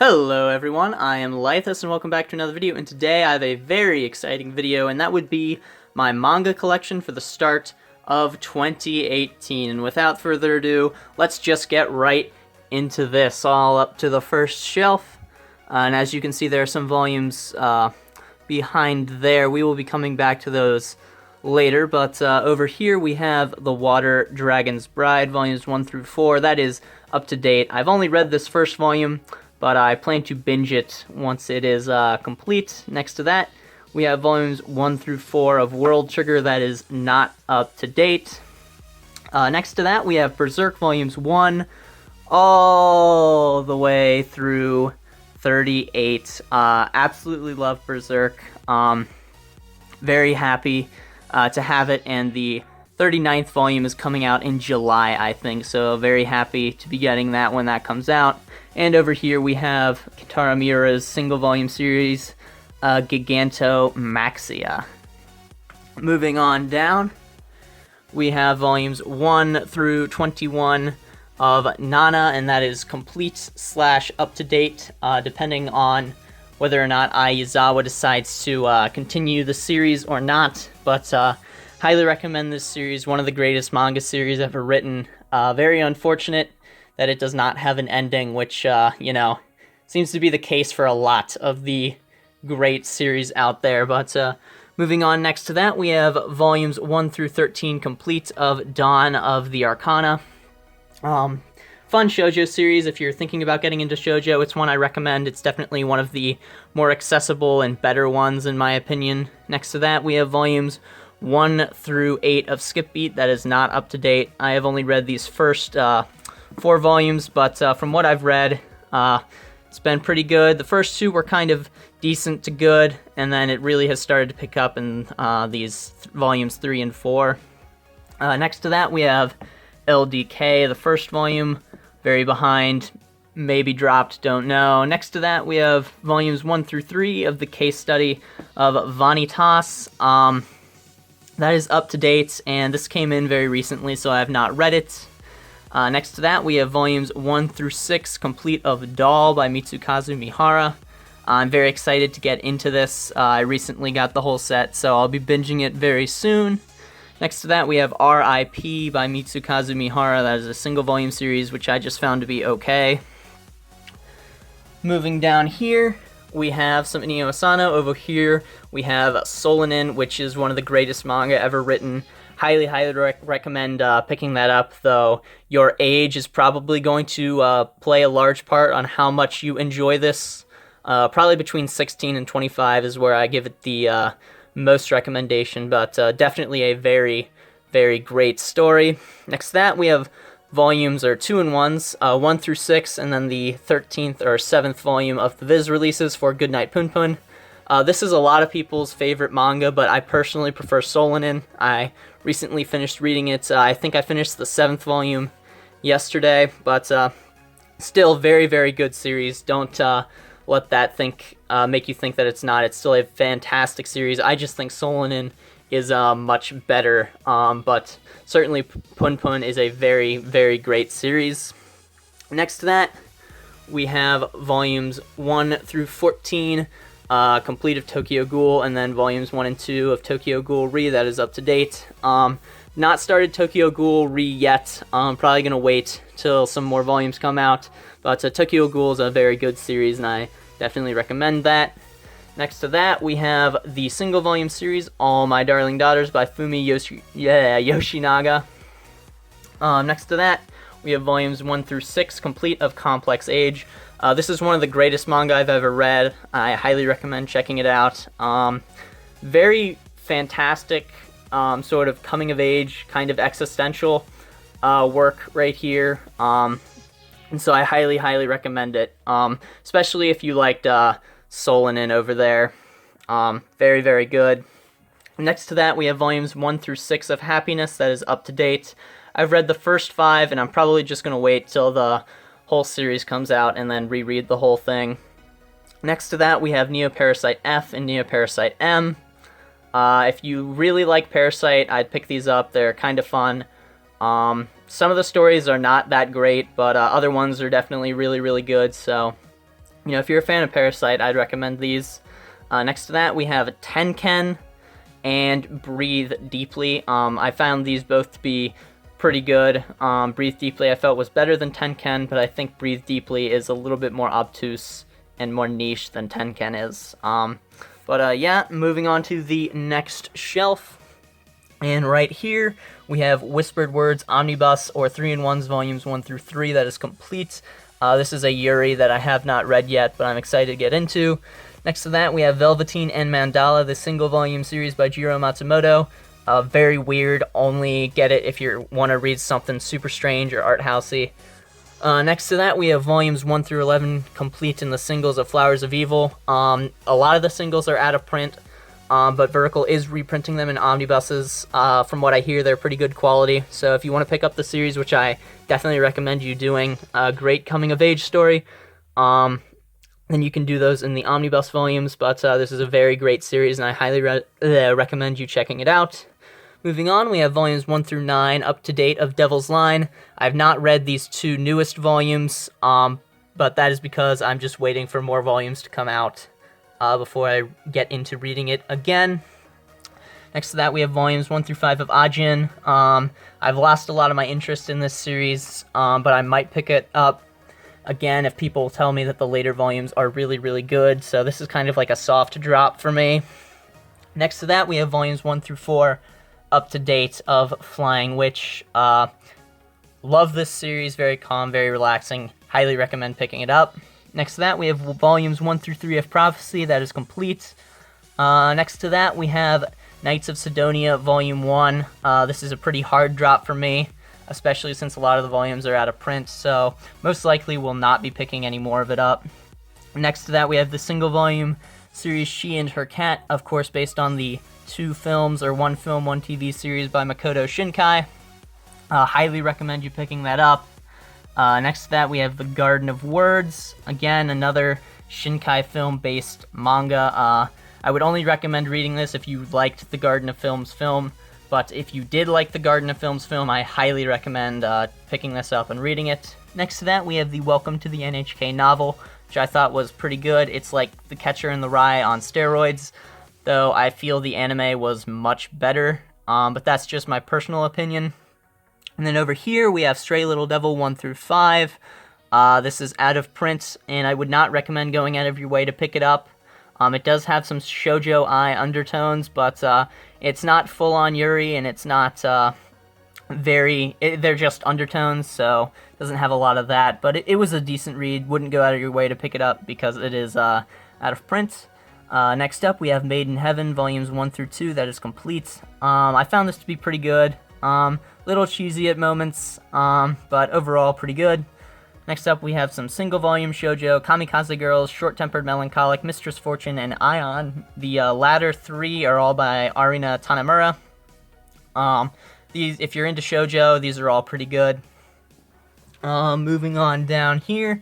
Hello everyone, I am Laethas and welcome back to another video, and today I have a very exciting video, and that would be my manga collection for the start of 2018. And without further ado, let's just get right into this. All up to the first shelf, and as you can see there are some volumes behind there. We will be coming back to those later, but over here we have The Water Dragon's Bride, volumes 1 through 4. That is up to date. I've only read this first volume, but I plan to binge it once it is complete. Next to that, we have volumes 1 through 4 of World Trigger. That is not up to date. Next to that, we have Berserk volumes 1 all the way through 38. Absolutely love Berserk. Very happy to have it, and the 39th volume is coming out in July, I think, so very happy to be getting that when that comes out. And over here we have Kitara Miura's single volume series, Gigantomaxia. Moving on down, we have volumes 1 through 21 of Nana, and that is complete / up to date, depending on whether or not Aizawa decides to continue the series or not. But highly recommend this series, one of the greatest manga series ever written. Very unfortunate that it does not have an ending, which, you know, seems to be the case for a lot of the great series out there. But moving on, next to that, we have volumes 1 through 13 complete of Dawn of the Arcana. Fun shoujo series. If you're thinking about getting into shoujo, it's one I recommend. It's definitely one of the more accessible and better ones, in my opinion. Next to that, we have volumes 1 through 8 of Skip Beat. That is not up to date. I have only read these first 4 volumes, but from what I've read, it's been pretty good. The first 2 were kind of decent to good, and then it really has started to pick up in these volumes 3 and 4. Next to that, we have LDK, the first volume, very behind, maybe dropped, don't know. Next to that, we have volumes 1 through 3 of the case study of Vanitas. That is up to date, and this came in very recently, so I have not read it. Next to that, we have volumes 1 through 6 complete of Doll by Mitsukazu Mihara. I'm very excited to get into this. I recently got the whole set, so I'll be binging it very soon. Next to that, we have R.I.P. by Mitsukazu Mihara. That is a single volume series, which I just found to be okay. Moving down here, we have some Inio Asano. Over here, we have Solanin, which is one of the greatest manga ever written. Highly recommend picking that up, though your age is probably going to play a large part on how much you enjoy this. Probably between 16 and 25 is where I give it the most recommendation, but definitely a very, very great story. Next to that, we have volumes, or 2-in-1s, 1 through 6, and then the 13th or 7th volume of the Viz releases for Goodnight Punpun. This is a lot of people's favorite manga, but I personally prefer Solanin. I recently finished reading it. I think I finished the 7th volume yesterday, but still very, very good series. Don't let that make you think that it's not. It's still a fantastic series. I just think Solanin is much better, but certainly Punpun is a very, very great series. Next to that, we have volumes 1 through 14 complete of Tokyo Ghoul, and then volumes 1 and 2 of Tokyo Ghoul Re. That is up to date. Not started Tokyo Ghoul Re yet. Probably gonna wait till some more volumes come out, but Tokyo Ghoul is a very good series, and I definitely recommend that. Next to that, we have the single volume series All My Darling Daughters by Fumi Yoshinaga. Next to that, we have volumes 1 through 6 complete of Complex Age. This is one of the greatest manga I've ever read. I highly recommend checking it out. Very fantastic, sort of coming of age, kind of existential work right here. And so I highly, highly recommend it, especially if you liked Solanin over there. Very, very good. Next to that, we have volumes 1 through 6 of Happiness. That is up to date. I've read the first 5, and I'm probably just going to wait till the whole series comes out and then reread the whole thing. Next to that, we have Neo Parasite F and Neo Parasite M. If you really like Parasite, I'd pick these up. They're kind of fun. Some of the stories are not that great, but other ones are definitely really, really good, so You know, if you're a fan of Parasite, I'd recommend these. Next to that, we have Tenken and Breathe Deeply. I found these both to be pretty good. Breathe Deeply I felt was better than Tenken, but I think Breathe Deeply is a little bit more obtuse and more niche than Tenken is. Yeah, moving on to the next shelf. And right here, we have Whispered Words Omnibus, or 3-in-1s, volumes 1 through 3, that is complete. This is a Yuri that I have not read yet, but I'm excited to get into. Next to that, we have Velveteen and Mandala, the single-volume series by Jiro Matsumoto. Very weird, only get it if you want to read something super strange or art housey. Next to that, we have volumes 1 through 11 complete in the singles of Flowers of Evil. A lot of the singles are out of print, but Vertical is reprinting them in omnibuses. From what I hear, they're pretty good quality. So if you want to pick up the series, which I definitely recommend you doing, a great coming-of-age story, then you can do those in the omnibus volumes. But this is a very great series, and I highly recommend you checking it out. Moving on, we have volumes 1 through 9 up to date of Devil's Line. I've not read these 2 newest volumes, but that is because I'm just waiting for more volumes to come out before I get into reading it again. Next to that, we have volumes 1 through 5 of Ajin. I've lost a lot of my interest in this series, but I might pick it up again if people tell me that the later volumes are really, really good. So this is kind of like a soft drop for me. Next to that, we have volumes 1 through 4 up to date of Flying Witch. Love this series, very calm, very relaxing. Highly recommend picking it up. Next to that, we have volumes 1 through 3 of Prophecy, that is complete. Next to that, we have Knights of Sidonia, Volume 1. This is a pretty hard drop for me, especially since a lot of the volumes are out of print, so most likely will not be picking any more of it up. Next to that, we have the single volume series She and Her Cat, of course based on the 2 films, or 1 film, 1 TV series by Makoto Shinkai. Highly recommend you picking that up. Next to that, we have The Garden of Words. Again, another Shinkai film-based manga. I would only recommend reading this if you liked the Garden of Films film, but if you did like the Garden of Films film, I highly recommend picking this up and reading it. Next to that, we have the Welcome to the NHK novel, which I thought was pretty good. It's like The Catcher in the Rye on steroids, though I feel the anime was much better, but that's just my personal opinion. And then over here, we have Stray Little Devil 1 through 5. This is out of print, and I would not recommend going out of your way to pick it up. It does have some shoujo-ai undertones, but it's not full-on Yuri, and it's not they're just undertones, so it doesn't have a lot of that. But it was a decent read. Wouldn't go out of your way to pick it up because it is out of print. Next up, we have Made in Heaven, volumes 1 through 2, that is complete. I found this to be pretty good. Little cheesy at moments, but overall pretty good. Next up, we have some single-volume shoujo, Kamikaze Girls, Short-Tempered Melancholic, Mistress Fortune, and Ion. The latter 3 are all by Arina Tanemura. These, if you're into shoujo, these are all pretty good. Moving on down here,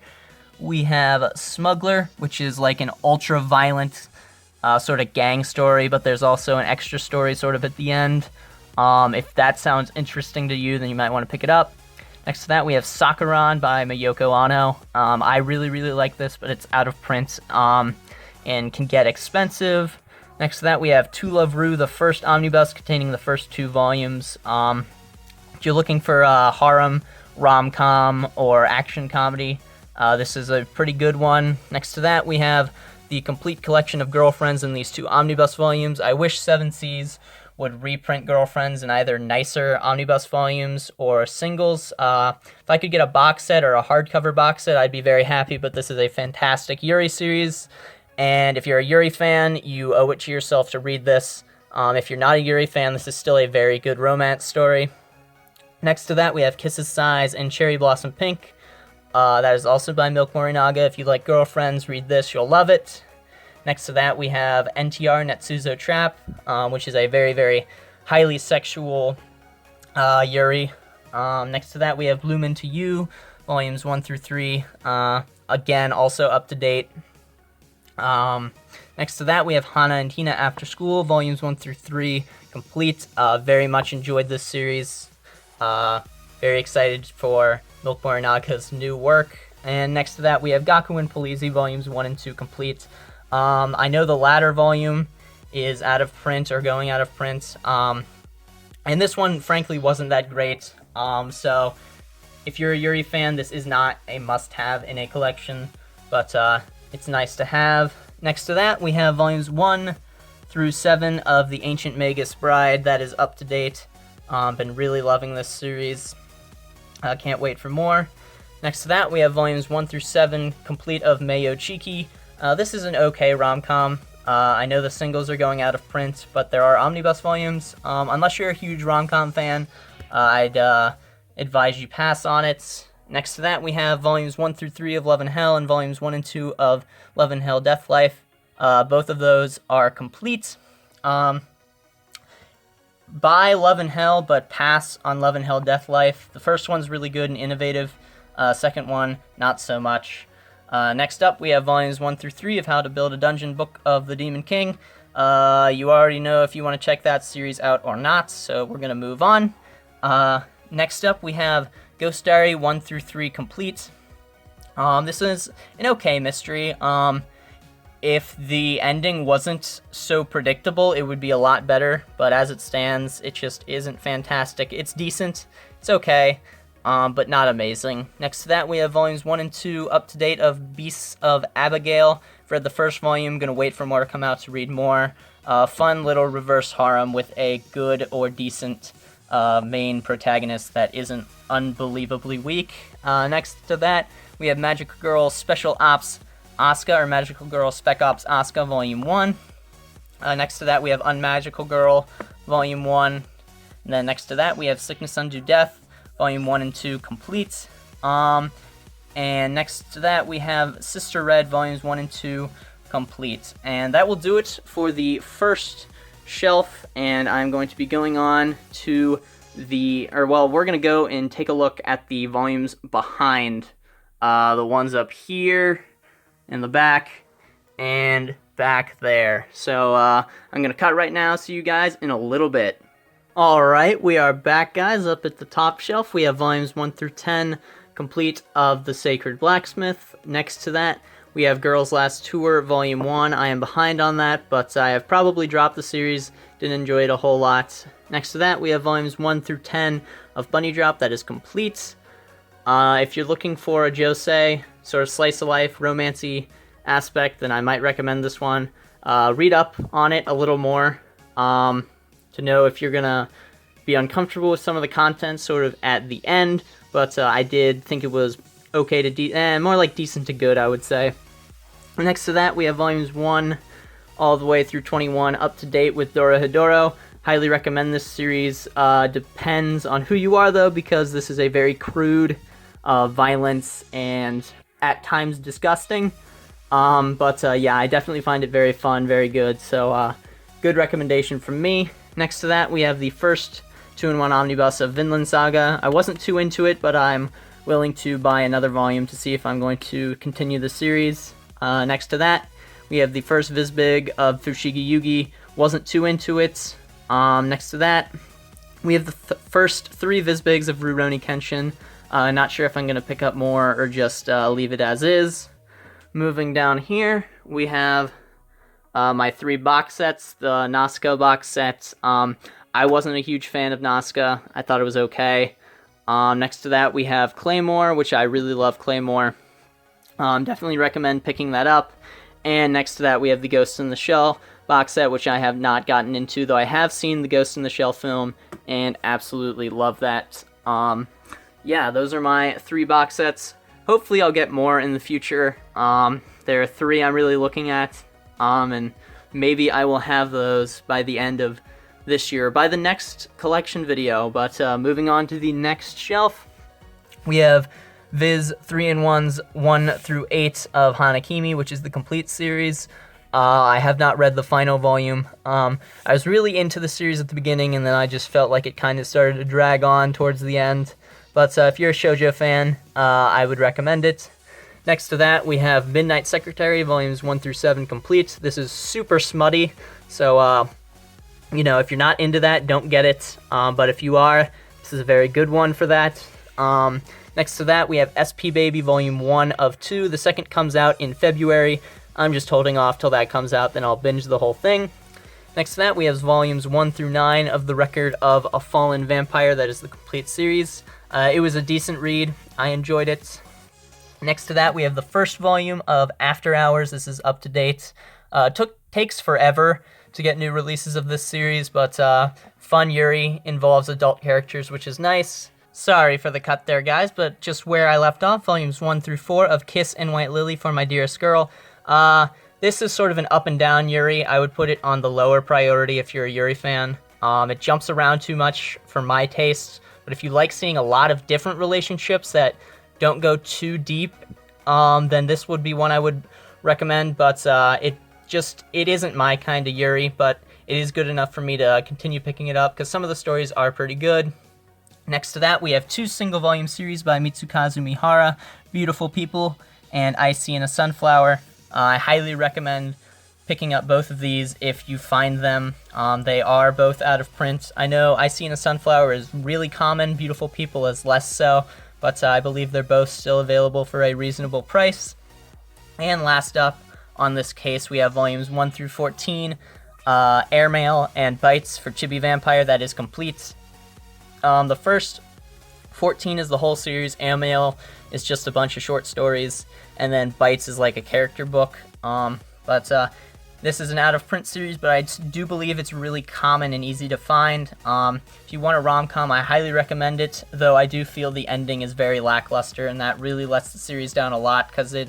we have Smuggler, which is like an ultra-violent sort of gang story, but there's also an extra story sort of at the end. If that sounds interesting to you, then you might want to pick it up. Next to that, we have Sakuran by Mayoko Ano. I really, really like this, but it's out of print and can get expensive. Next to that, we have To Love Ru, the first omnibus containing the first 2 volumes. If you're looking for a harem, rom-com, or action comedy, this is a pretty good one. Next to that, we have the complete collection of Girlfriends in these 2 omnibus volumes. I wish 7 Seas would reprint Girlfriends in either nicer omnibus volumes or singles. If I could get a box set or a hardcover box set, I'd be very happy, but this is a fantastic Yuri series, and if you're a Yuri fan, you owe it to yourself to read this. If you're not a Yuri fan, this is still a very good romance story. Next to that, we have Kisses, Sighs, and Cherry Blossom Pink. That is also by Milk Morinaga. If you like Girlfriends, read this, you'll love it. Next to that, we have NTR Netsuzo Trap, which is a very, very highly sexual Yuri. Next to that, we have Lumen to You, volumes 1 through 3. Again, also up to date. Next to that, we have Hana and Hina After School, volumes 1 through 3, complete. Very much enjoyed this series. Very excited for Milk Morinaga's new work. And next to that, we have Gaku and Polizzi volumes 1 and 2 complete. I know the latter volume is out of print or going out of print. And this one, frankly, wasn't that great. So if you're a Yuri fan, this is not a must-have in a collection, but it's nice to have. Next to that, we have volumes 1 through 7 of The Ancient Magus Bride. That is up to date. Been really loving this series. Can't wait for more. Next to that, we have volumes 1 through 7 complete of Meio Chiki. This is an okay rom-com. I know the singles are going out of print, but there are omnibus volumes. Unless you're a huge rom-com fan, I'd advise you pass on it. Next to that, we have volumes 1 through 3 of Love and Hell and volumes 1 and 2 of Love and Hell Death Life. Both of those are complete. Buy Love and Hell, but pass on Love and Hell Death Life. The first one's really good and innovative. Second one, not so much. Next up, we have volumes 1 through 3 of How to Build a Dungeon Book of the Demon King. You already know if you want to check that series out or not, so we're going to move on. Next up, we have Ghost Diary 1 through 3 complete. This is an okay mystery. If the ending wasn't so predictable, it would be a lot better, but as it stands, it just isn't fantastic. It's decent, it's okay, but not amazing. Next to that, we have volumes 1 and 2 up to date of Beasts of Abigail. Read the first volume, gonna wait for more to come out to read more. Fun little reverse harem with a good or decent main protagonist that isn't unbelievably weak. Next to that, we have Magical Girl Special Ops Asuka, or Magical Girl Spec Ops Asuka, Volume 1. Next to that, we have Unmagical Girl, Volume 1. And then next to that, we have Sickness Unto Death, Volume 1 and 2 complete. And next to that, we have Sister Red, Volumes 1 and 2 complete. And that will do it for the first shelf, and I'm going to be going on to we're going to go and take a look at the volumes behind, the ones up here, in the back, and back there. So I'm going to cut right now, see you guys in a little bit. Alright, we are back, guys. Up at the top shelf, we have volumes 1 through 10 complete of The Sacred Blacksmith. Next to that, we have Girls Last Tour, Volume 1. I am behind on that, but I have probably dropped the series. Didn't enjoy it a whole lot. Next to that, we have volumes 1 through 10 of Bunny Drop. That is complete. If you're looking for a josei, sort of slice-of-life, romancy aspect, then I might recommend this one. Read up on it a little more to know if you're going to be uncomfortable with some of the content sort of at the end, but I did think it was okay to more like decent to good, I would say. Next to that, we have volumes 1 all the way through 21 up to date with Dorohedoro. Highly recommend this series. Depends on who you are, though, because this is a very crude, violence, and at times disgusting. Yeah, I definitely find it very fun, very good. So, good recommendation from me. Next to that, we have the first 2-in-1 omnibus of Vinland Saga. I wasn't too into it, but I'm willing to buy another volume to see if I'm going to continue the series. Next to that, we have the first Vizbig of Fushigi Yugi. Wasn't too into it. Next to that, we have the first 3 Vizbigs of Rurouni Kenshin. Not sure if I'm going to pick up more or just leave it as is. Moving down here, we have my 3 box sets. The Nazca box set. I wasn't a huge fan of Nazca. I thought it was okay. Next to that, we have Claymore, which I really love Claymore. Definitely recommend picking that up. And next to that, we have the Ghost in the Shell box set, which I have not gotten into, though I have seen the Ghost in the Shell film and absolutely love that. Yeah, those are my 3 box sets. Hopefully I'll get more in the future. There are 3 I'm really looking at, and maybe I will have those by the end of this year, by the next collection video. But moving on to the next shelf, we have Viz 3-in-1s 1 through 8 of Hanakimi, which is the complete series. I have not read the final volume. I was really into the series at the beginning, and then I just felt like it kind of started to drag on towards the end. But if you're a shoujo fan, I would recommend it. Next to that, we have Midnight Secretary, volumes 1 through 7 complete. This is super smutty, so, you know, if you're not into that, don't get it. But if you are, this is a very good one for that. Next to that, we have SP Baby Volume 1 of 2. The second comes out in February. I'm just holding off till that comes out, then I'll binge the whole thing. Next to that, we have Volumes 1 through 9 of The Record of a Fallen Vampire. That is the complete series. It was a decent read. I enjoyed it. Next to that, we have the first volume of After Hours. This is up to date. Takes forever to get new releases of this series, but fun Yuri, involves adult characters, which is nice. Sorry for the cut there, guys, but just where I left off, Volumes 1 through 4 of Kiss and White Lily for My Dearest Girl. This is sort of an up and down Yuri. I would put it on the lower priority if you're a Yuri fan. It jumps around too much for my taste, but if you like seeing a lot of different relationships that don't go too deep, then this would be one I would recommend, but it isn't my kind of Yuri, but it is good enough for me to continue picking it up, because some of the stories are pretty good. Next to that, we have 2 single-volume series by Mitsukazu Mihara, Beautiful People and I See in a Sunflower. I highly recommend picking up both of these if you find them. They are both out of print. I know I See in a Sunflower is really common, Beautiful People is less so, but I believe they're both still available for a reasonable price. And last up on this case, we have volumes 1 through 14, Airmail and Bites for Chibi Vampire. That is complete. The first 14 is the whole series, Airmail is just a bunch of short stories, and then Bites is like a character book. This is an out-of-print series, but I do believe it's really common and easy to find. If you want a rom-com, I highly recommend it, though I do feel the ending is very lackluster, and that really lets the series down a lot, because it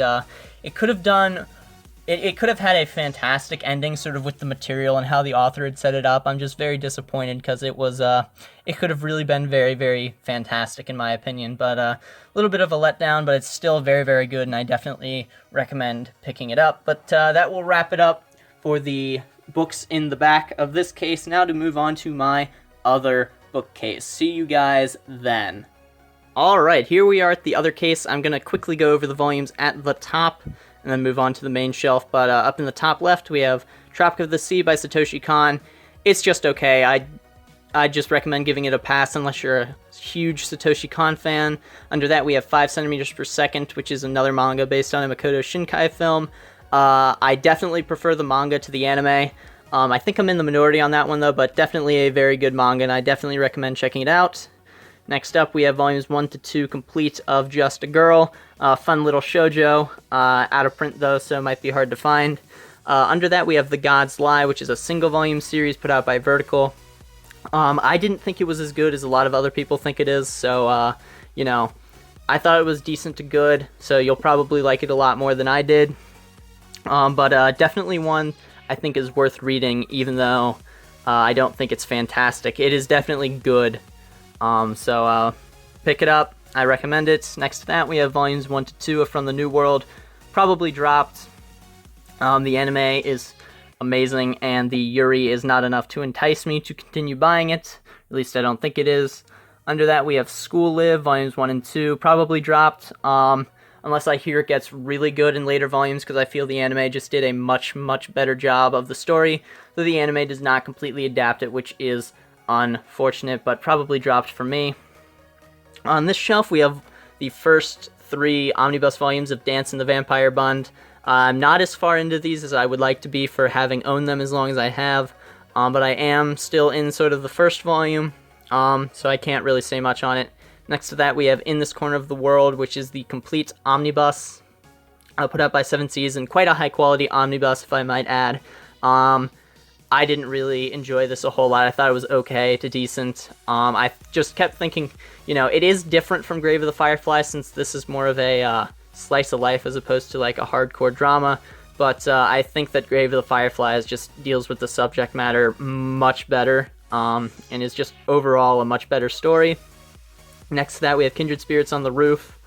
could have had a fantastic ending, sort of with the material and how the author had set it up. I'm just very disappointed, because it could have really been very, very fantastic in my opinion, but a little bit of a letdown, but it's still very, very good, and I definitely recommend picking it up. But that will wrap it up for the books in the back of this case. Now to move on to my other bookcase. See you guys then. Alright, here we are at the other case. I'm going to quickly go over the volumes at the top and then move on to the main shelf. But up in the top left, we have Tropic of the Sea by Satoshi Kon. It's just okay. I just recommend giving it a pass unless you're a huge Satoshi Kon fan. Under that, we have 5 centimeters per second, which is another manga based on a Makoto Shinkai film. I definitely prefer the manga to the anime. I think I'm in the minority on that one, though, but definitely a very good manga, and I definitely recommend checking it out. Next up, we have volumes 1 to 2 complete of Just a Girl. Fun little shoujo. Out of print, though, so it might be hard to find. Under that, we have The God's Lie, which is a single-volume series put out by Vertical. I didn't think it was as good as a lot of other people think it is, so, I thought it was decent to good, so you'll probably like it a lot more than I did. But definitely one I think is worth reading, even though I don't think it's fantastic. It is definitely good. So pick it up. I recommend it. Next to that, we have volumes 1 to 2 of From the New World. Probably dropped. The anime is amazing, and the Yuri is not enough to entice me to continue buying it. At least I don't think it is. Under that, we have School Live, volumes 1 and 2. Probably dropped. Unless I hear it gets really good in later volumes, because I feel the anime just did a much, much better job of the story, though the anime does not completely adapt it, which is unfortunate, but probably dropped for me. On this shelf, we have the first 3 omnibus volumes of Dance in the Vampire Bund. I'm not as far into these as I would like to be for having owned them as long as I have, but I am still in sort of the first volume, so I can't really say much on it. Next to that, we have In This Corner of the World, which is the complete omnibus put out by 7 Seas, and quite a high-quality omnibus, if I might add. I didn't really enjoy this a whole lot. I thought it was okay to decent. I just kept thinking, it is different from Grave of the Firefly, since this is more of a slice of life as opposed to like a hardcore drama, but I think that Grave of the Fireflies just deals with the subject matter much better, and is just overall a much better story. Next to that, we have Kindred Spirits on the Roof.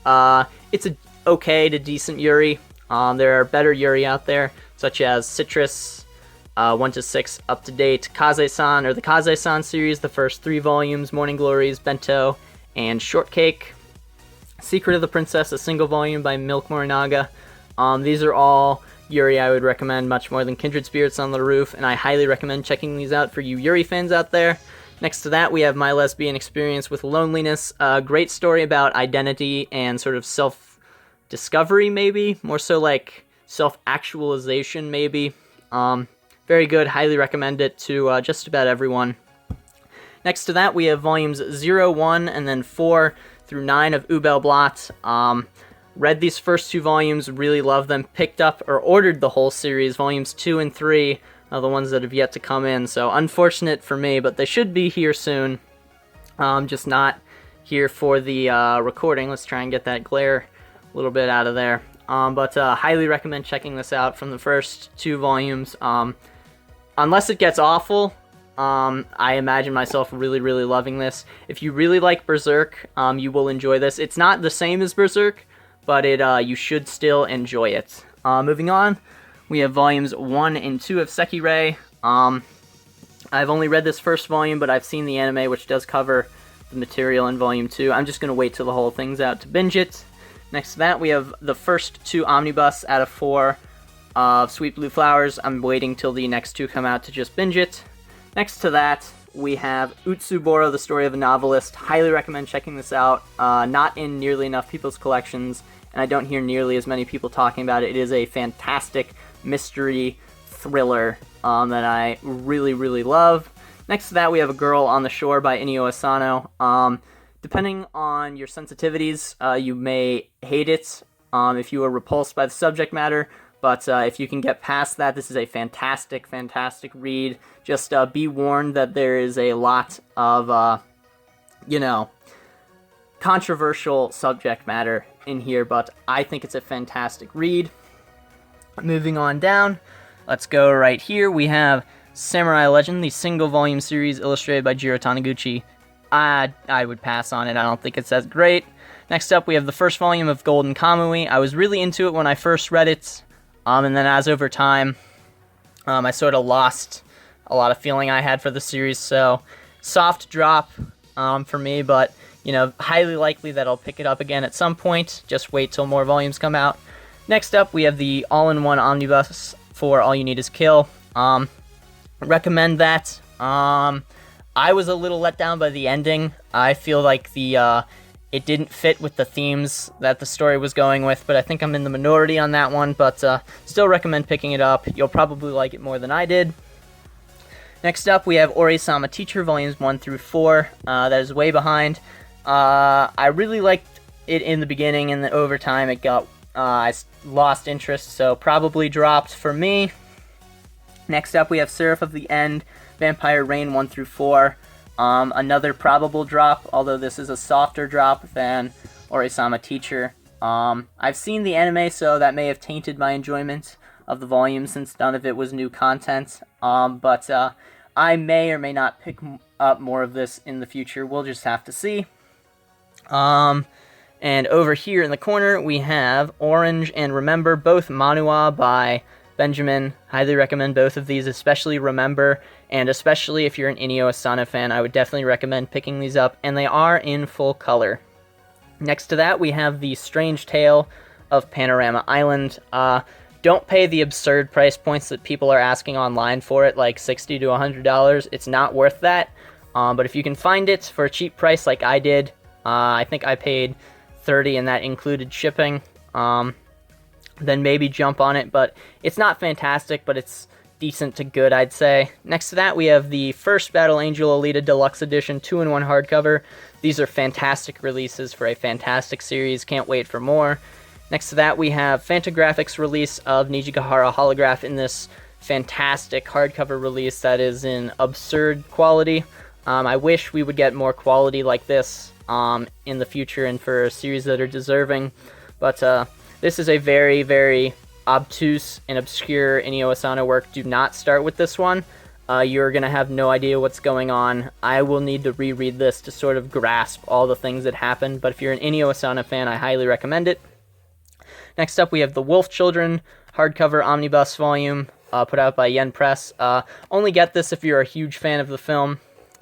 It's a okay to decent Yuri. There are better Yuri out there, such as Citrus, 1 to 6 up to date, Kaze-san, or the Kaze-san series, the first 3 volumes, Morning Glories, Bento, and Shortcake. Secret of the Princess, a single volume by Milk Morinaga. These are all Yuri I would recommend much more than Kindred Spirits on the Roof, and I highly recommend checking these out for you Yuri fans out there. Next to that, we have My Lesbian Experience with Loneliness. A great story about identity and sort of self-discovery, maybe. More so like self-actualization, maybe. Very good. Highly recommend it to just about everyone. Next to that, we have volumes 0, 1, and then 4 through 9 of Ubelblatt. Read these first 2 volumes, really loved them. Picked up or ordered the whole series, volumes 2 and 3. The ones that have yet to come in, so unfortunate for me, but they should be here soon. Just not here for the recording. Let's try and get that glare a little bit out of there. But highly recommend checking this out from the first 2 volumes. Unless it gets awful, I imagine myself really, really loving this. If you really like Berserk, you will enjoy this. It's not the same as Berserk, but you should still enjoy it. Moving on. We have volumes 1 and 2 of Sekirei. I've only read this first volume, but I've seen the anime, which does cover the material in volume 2. I'm just going to wait till the whole thing's out to binge it. Next to that, we have the first 2 omnibus out of 4 of Sweet Blue Flowers. I'm waiting till the next 2 come out to just binge it. Next to that, we have Utsuboro, the Story of a Novelist. Highly recommend checking this out. Not in nearly enough people's collections, and I don't hear nearly as many people talking about it. It is a fantastic mystery thriller that I really, really love. Next to that, we have A Girl on the Shore by Inio Asano. Depending on your sensitivities, you may hate it if you are repulsed by the subject matter, but if you can get past that, this is a fantastic, fantastic read. Just be warned that there is a lot of, controversial subject matter in here, but I think it's a fantastic read. Moving on down, let's go right here. We have Samurai Legend, the single volume series illustrated by Jiro Taniguchi. I would pass on it. I don't think it's that great. Next up, we have the first volume of Golden Kamui. I was really into it when I first read it, and then as over time, I sort of lost a lot of feeling I had for the series, so soft drop for me, but highly likely that I'll pick it up again at some point. Just wait till more volumes come out. Next up, we have the all-in-one omnibus for All You Need Is Kill. Recommend that. I was a little let down by the ending. I feel like it didn't fit with the themes that the story was going with, but I think I'm in the minority on that one, but still recommend picking it up. You'll probably like it more than I did. Next up, we have Ori-sama Teacher, volumes 1 through 4. That is way behind. I really liked it in the beginning, and then over time it got I lost interest, so probably dropped for me. Next up, we have Seraph of the End, Vampire Reign 1 through 4. Another probable drop, although this is a softer drop than Ori-sama Teacher. I've seen the anime, so that may have tainted my enjoyment of the volume since none of it was new content. But I may or may not pick up more of this in the future. We'll just have to see. And over here in the corner, we have Orange and Remember, both manhwa by Benjamin. Highly recommend both of these, especially Remember, and especially if you're an Inio Asano fan, I would definitely recommend picking these up, and they are in full color. Next to that, we have The Strange Tale of Panorama Island. Don't pay the absurd price points that people are asking online for it, like $60 to $100. It's not worth that, but if you can find it for a cheap price like I did, I think I paid $30 and that included shipping, then maybe jump on it, but it's not fantastic, but it's decent to good, I'd say. Next to that, we have the first Battle Angel Alita Deluxe Edition 2-in-1 hardcover. These are fantastic releases for a fantastic series. Can't wait for more. Next to that, we have Fantagraphics release of Nijigahara Holograph in this fantastic hardcover release that is in absurd quality. I wish we would get more quality like this in the future and for a series that are deserving, but this is a very, very obtuse and obscure Inio Asano work. Do not start with this one. You're going to have no idea what's going on. I will need to reread this to sort of grasp all the things that happened, but if you're an Inio Asano fan, I highly recommend it. Next up, we have The Wolf Children hardcover omnibus volume put out by Yen Press. Only get this if you're a huge fan of the film.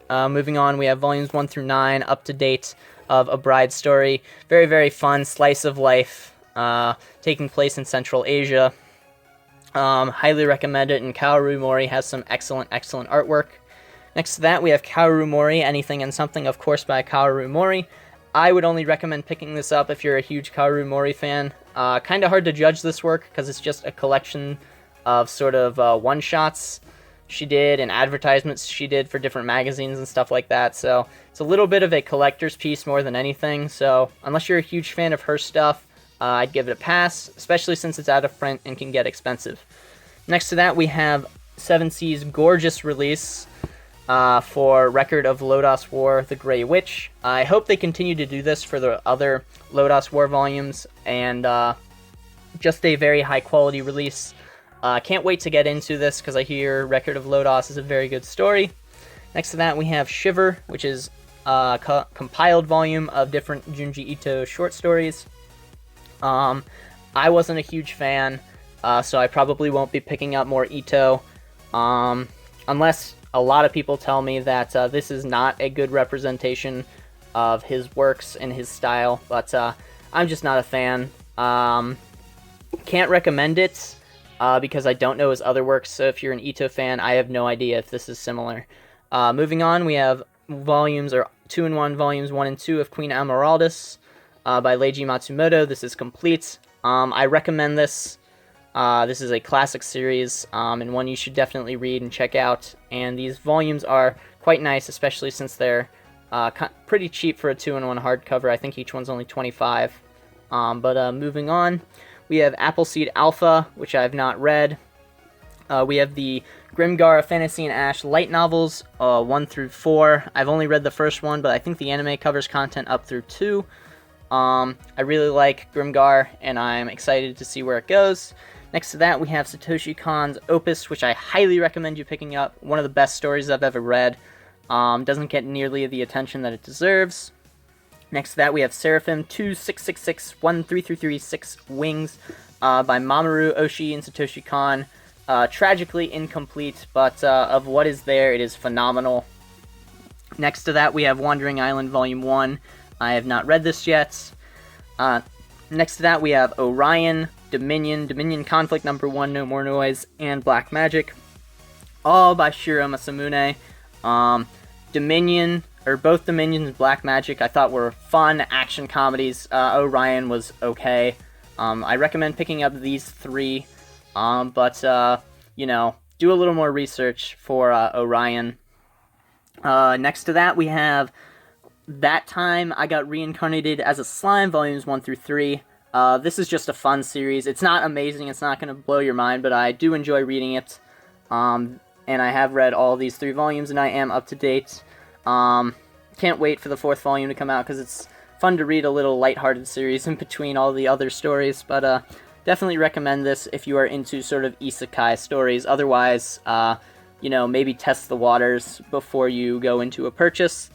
Moving on, we have volumes 1 through 9, up to date, of A Bride's Story. Very, very fun slice of life taking place in Central Asia. Highly recommend it, and Kaoru Mori has some excellent, excellent artwork. Next to that, we have Kaoru Mori, Anything and Something, of course, by Kaoru Mori. I would only recommend picking this up if you're a huge Kaoru Mori fan. Kind of hard to judge this work because it's just a collection of sort of one-shots she did and advertisements she did for different magazines and stuff like that. So it's a little bit of a collector's piece more than anything. So unless you're a huge fan of her stuff, I'd give it a pass, especially since it's out of print and can get expensive. Next to that, we have 7C's gorgeous release for Record of Laethas War, The Grey Witch. I hope they continue to do this for the other Laethas War volumes, and just a very high quality release. Can't wait to get into this because I hear Record of Laethas is a very good story. Next to that, we have Shiver, which is a compiled volume of different Junji Ito short stories. I wasn't a huge fan, so I probably won't be picking up more Ito, unless a lot of people tell me that this is not a good representation of his works and his style, but I'm just not a fan. Can't recommend it because I don't know his other works, so if you're an Ito fan, I have no idea if this is similar. Moving on, we have volumes, or 2-in-1 volumes 1 and 2 of Queen Amaraldis by Leiji Matsumoto. This is complete. I recommend this. This is a classic series, and one you should definitely read and check out. And these volumes are quite nice, especially since they're pretty cheap for a 2-in-1 hardcover. I think each one's only $25. But moving on, we have Appleseed Alpha, which I have not read. We have the Grimgar Fantasy and Ash light novels, 1 through 4. I've only read the first one, but I think the anime covers content up through 2. I really like Grimgar, and I'm excited to see where it goes. Next to that, we have Satoshi Kon's Opus, which I highly recommend you picking up. One of the best stories I've ever read. Doesn't get nearly the attention that it deserves. Next to that, we have Seraphim 266613336 Wings by Mamoru Oshii and Satoshi Kon. Tragically incomplete, but of what is there, it is phenomenal. Next to that, we have Wandering Island Volume 1. I have not read this yet. Next to that, we have Orion, Dominion Conflict Number 1, No More Noise, and Black Magic, all by Shiro Masamune. Both Dominion and Black Magic I thought were fun action comedies. Orion was okay. I recommend picking up these 3, but do a little more research for Orion. Next to that, we have That Time I Got Reincarnated as a Slime, Volumes 1 through 3. This is just a fun series. It's not amazing, it's not going to blow your mind, but I do enjoy reading it. And I have read all these 3 volumes, and I am up to date. Can't wait for the 4th volume to come out, because it's fun to read a little lighthearted series in between all the other stories, but definitely recommend this if you are into sort of isekai stories. Otherwise, maybe test the waters before you go into a purchase.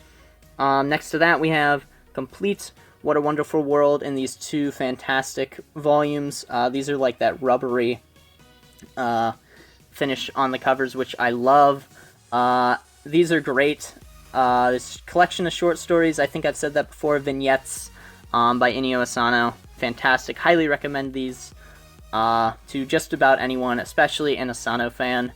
Next to that, we have Complete What a Wonderful World in these 2 fantastic volumes. These are like that rubbery finish on the covers, which I love. These are great. This collection of short stories, I think I've said that before, vignettes by Inio Asano. Fantastic. Highly recommend these to just about anyone, especially an Asano fan.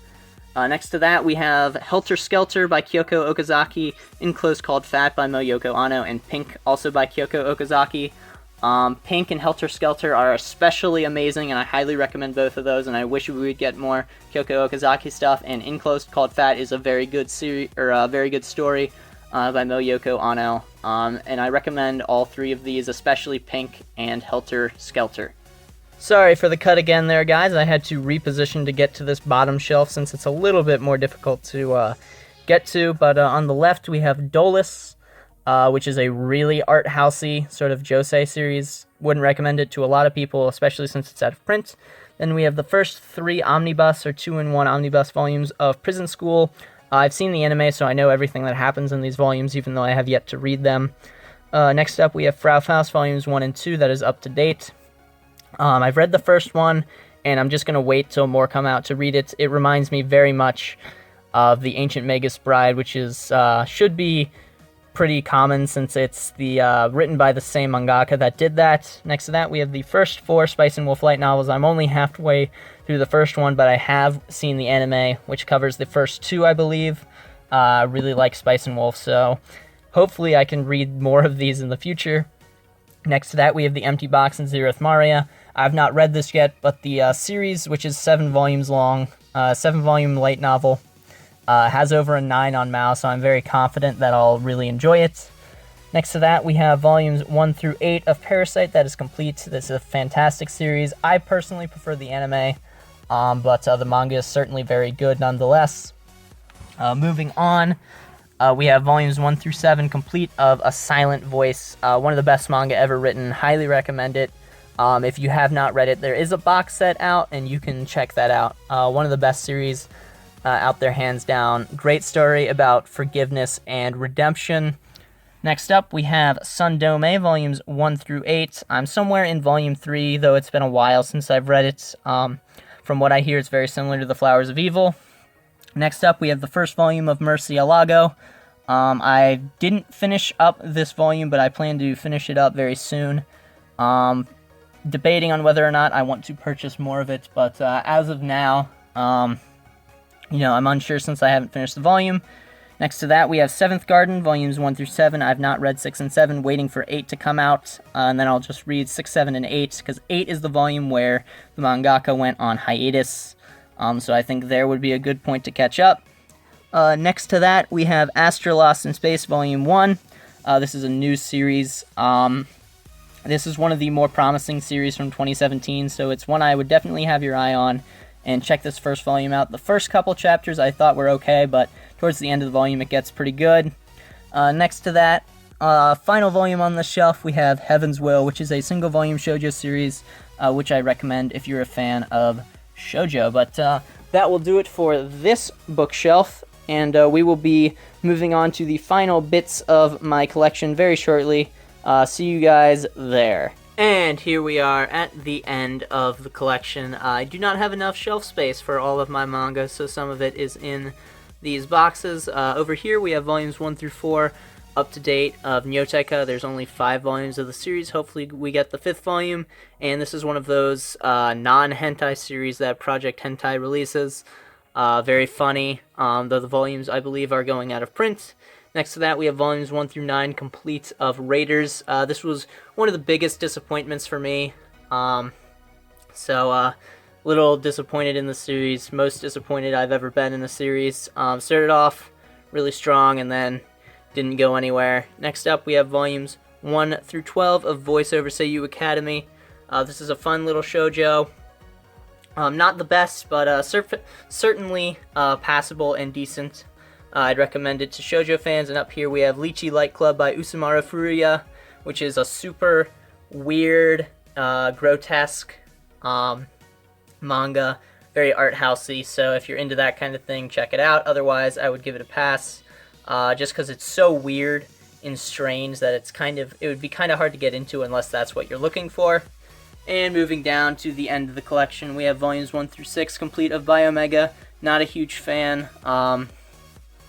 Next to that, we have Helter Skelter by Kyoko Okazaki, Enclosed Called Fat by Moyoko Ano, and Pink, also by Kyoko Okazaki. Pink and Helter Skelter are especially amazing, and I highly recommend both of those, and I wish we would get more Kyoko Okazaki stuff, and Enclosed Called Fat is a very good story by Moyoko Ano, and I recommend all 3 of these, especially Pink and Helter Skelter. Sorry for the cut again there, guys. I had to reposition to get to this bottom shelf since it's a little bit more difficult to get to. But on the left, we have Dolus, which is a really art housey sort of josei series. Wouldn't recommend it to a lot of people, especially since it's out of print. Then we have the first 3 omnibus or 2-in-1 omnibus volumes of Prison School. I've seen the anime, so I know everything that happens in these volumes, even though I have yet to read them. Next up, we have Frau Faust volumes 1 and 2. That is up to date. I've read the first one, and I'm just going to wait till more come out to read it. It reminds me very much of The Ancient Magus Bride, which is should be pretty common since it's the written by the same mangaka that did that. Next to that, we have the first 4 Spice and Wolf light novels. I'm only halfway through the first one, but I have seen the anime, which covers the first 2, I believe. I really like Spice and Wolf, so hopefully I can read more of these in the future. Next to that, we have The Empty Box and Zeroth Maria. I've not read this yet, but the series, which is 7 volumes long, 7-volume light novel, has over a 9 on Mao, so I'm very confident that I'll really enjoy it. Next to that, we have volumes 1 through 8 of Parasite that is complete. This is a fantastic series. I personally prefer the anime, but the manga is certainly very good nonetheless. Moving on, we have volumes 1 through 7 complete of A Silent Voice, one of the best manga ever written. Highly recommend it. If you have not read it, there is a box set out, and you can check that out. One of the best series out there, hands down. Great story about forgiveness and redemption. Next up, we have Sundome, volumes 1 through 8. I'm somewhere in volume 3, though it's been a while since I've read it. From what I hear, it's very similar to The Flowers of Evil. Next up, we have the first volume of Mercy Alago. I didn't finish up this volume, but I plan to finish it up very soon. Debating on whether or not I want to purchase more of it, but as of now, I'm unsure since I haven't finished the volume. Next to that, we have Seventh Garden, volumes 1 through 7. I've not read 6 and 7, waiting for 8 to come out, and then I'll just read 6, 7, and 8, because 8 is the volume where the mangaka went on hiatus, so I think there would be a good point to catch up. Next to that, we have Astra Lost in Space, volume 1. This is a new series. This is one of the more promising series from 2017, so it's one I would definitely have your eye on, and check this first volume out. The first couple chapters I thought were okay, but towards the end of the volume it gets pretty good. Next to that, final volume on the shelf, we have Heaven's Will, which is a single volume shoujo series, which I recommend if you're a fan of shoujo. But that will do it for this bookshelf, and we will be moving on to the final bits of my collection very shortly. See you guys there. And here we are at the end of the collection. I do not have enough shelf space for all of my manga, so some of it is in these boxes. Over here we have volumes 1 through 4 up to date of Nyoteika. There's only 5 volumes of the series. Hopefully we get the 5th volume, and this is one of those non-hentai series that Project Hentai releases. Very funny, though the volumes I believe are going out of print. Next to that, we have volumes 1 through 9 complete of Raiders. This was one of the biggest disappointments for me. Little disappointed in the series. Most disappointed I've ever been in a series. Started off really strong and then didn't go anywhere. Next up, we have volumes 1 through 12 of Voice Over Seiyuu Academy. This is a fun little shoujo. Not the best, but certainly passable and decent. I'd recommend it to shoujo fans. And up here we have Lychee Light Club by Usamaru Furuya, which is a super weird, grotesque manga, very art housey. So if you're into that kind of thing, check it out. Otherwise, I would give it a pass, just because it's so weird and strange that it would be kind of hard to get into unless that's what you're looking for. And moving down to the end of the collection, we have volumes 1 through 6 complete of Biomega. Not a huge fan.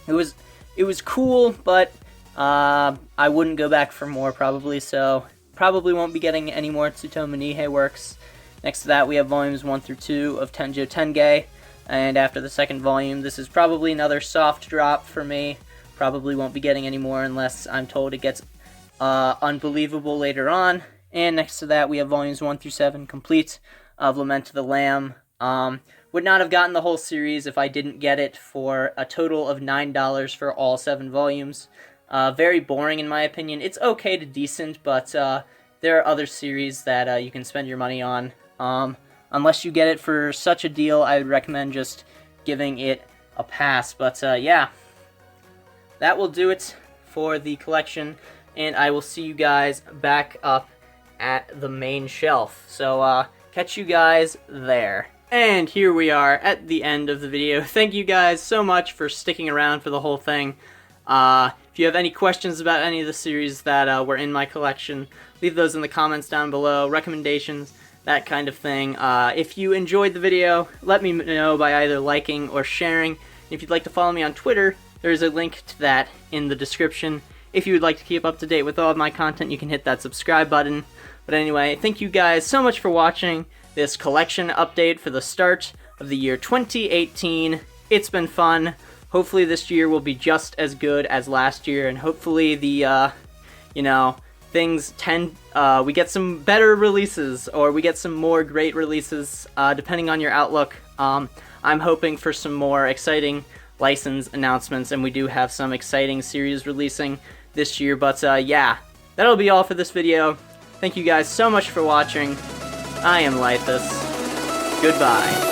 It was cool, but I wouldn't go back for more probably, so probably won't be getting any more Tsutomu Nihei works. Next to that, we have volumes 1 through 2 of Tenjo Tenge, and after the second volume, this is probably another soft drop for me. Probably won't be getting any more unless I'm told it gets unbelievable later on. And next to that, we have volumes 1 through 7 complete of Lament of the Lamb. Would not have gotten the whole series if I didn't get it for a total of $9 for all 7 volumes. Very boring in my opinion. It's okay to decent, but there are other series that you can spend your money on. Unless you get it for such a deal, I would recommend just giving it a pass. But yeah, that will do it for the collection, and I will see you guys back up at the main shelf. So catch you guys there. And here we are at the end of the video. Thank you guys so much for sticking around for the whole thing. If you have any questions about any of the series that were in my collection, leave those in the comments down below, recommendations, that kind of thing. If you enjoyed the video, let me know by either liking or sharing. If you'd like to follow me on Twitter, there's a link to that in the description. If you would like to keep up to date with all of my content, you can hit that subscribe button. But anyway, thank you guys so much for watching this collection update for the start of the year 2018. It's been fun. hopefully this year will be just as good as last year, and hopefully the, you know, things we get some better releases, or we get some more great releases, depending on your outlook. I'm hoping for some more exciting license announcements, and we do have some exciting series releasing this year. But yeah, that'll be all for this video. Thank you guys so much for watching. I am Laethas. Goodbye.